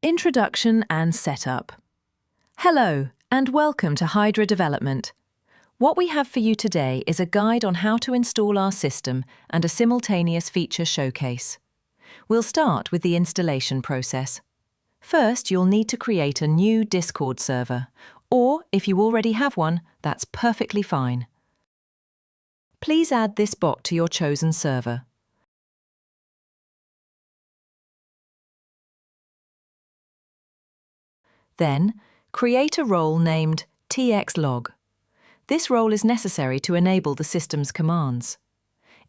Introduction and Setup. Hello, and welcome to Hydra Development. What we have for you today is a guide on how to install our system and a simultaneous feature showcase. We'll start with the installation process. First, you'll need to create a new Discord server, or if you already have one, that's perfectly fine. Please add this bot to your chosen server. Then, create a role named TxLog. This role is necessary to enable the system's commands.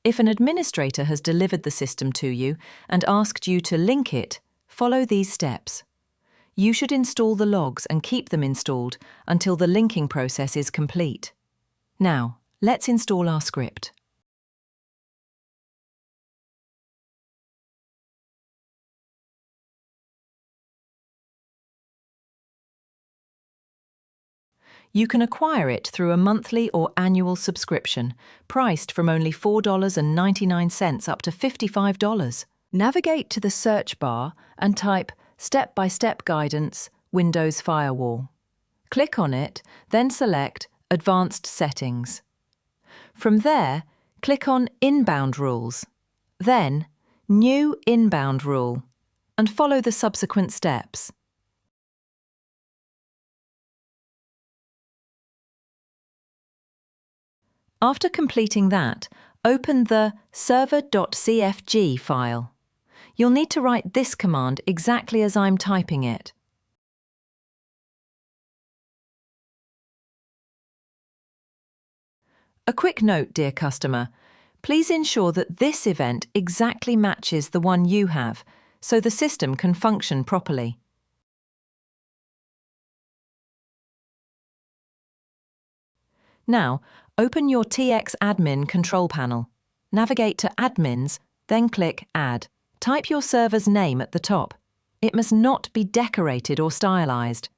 If an administrator has delivered the system to you and asked you to link it, follow these steps. You should install the logs and keep them installed until the linking process is complete. Now, let's install our script. You can acquire it through a monthly or annual subscription, priced from only $4.99 up to $55. Navigate to the search bar and type Step-by-Step Guidance, Windows Firewall. Click on it, then select Advanced Settings. From there, click on Inbound Rules, then New Inbound Rule, and follow the subsequent steps. After completing that, open the server.cfg file. You'll need to write this command exactly as I'm typing it. A quick note, dear customer. Please ensure that this event exactly matches the one you have, so the system can function properly. Now, open your TxAdmin control panel. Navigate to Admins, then click Add. Type your server's name at the top. It must not be decorated or stylized.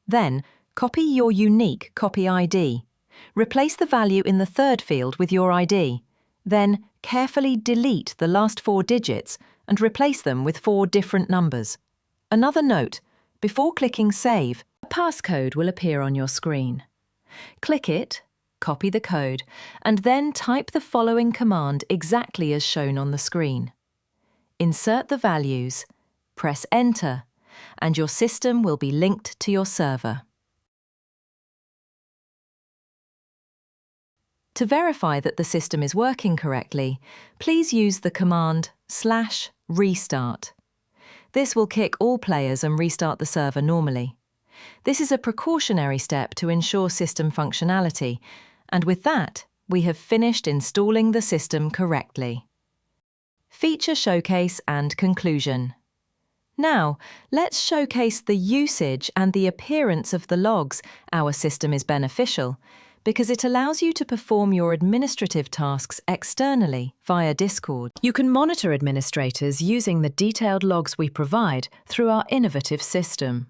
Then, copy your unique copy ID. Replace the value in the third field with your ID. Then, carefully delete the last 4 digits and replace them with 4 different numbers. Another note, before clicking Save, a passcode will appear on your screen. Click it, copy the code, and then type the following command exactly as shown on the screen. Insert the values, press Enter, and your system will be linked to your server. To verify that the system is working correctly, please use the command /restart. This will kick all players and restart the server normally. This is a precautionary step to ensure system functionality, and with that, we have finished installing the system correctly. Feature Showcase and Conclusion. Now, let's showcase the usage and the appearance of the logs. Our system is beneficial because it allows you to perform your administrative tasks externally via Discord. You can monitor administrators using the detailed logs we provide through our innovative system.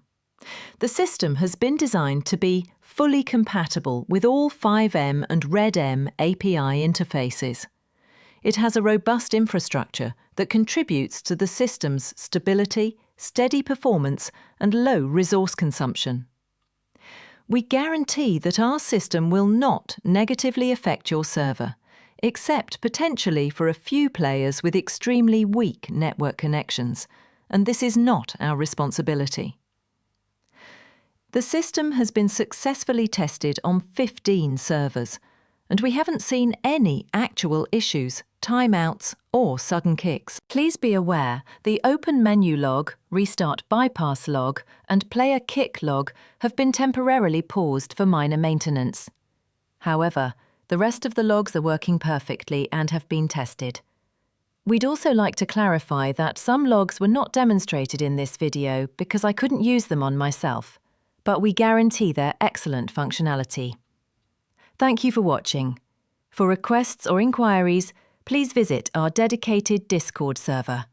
The system has been designed to be fully compatible with all FiveM and RedM API interfaces. It has a robust infrastructure that contributes to the system's stability, steady performance, and low resource consumption. We guarantee that our system will not negatively affect your server, except potentially for a few players with extremely weak network connections, and this is not our responsibility. The system has been successfully tested on 15 servers, and we haven't seen any actual issues, timeouts, or sudden kicks. Please be aware the Open Menu Log, Restart Bypass Log, and Player Kick Log have been temporarily paused for minor maintenance. However, the rest of the logs are working perfectly and have been tested. We'd also like to clarify that some logs were not demonstrated in this video because I couldn't use them on myself, but we guarantee their excellent functionality. Thank you for watching. For requests or inquiries, please visit our dedicated Discord server.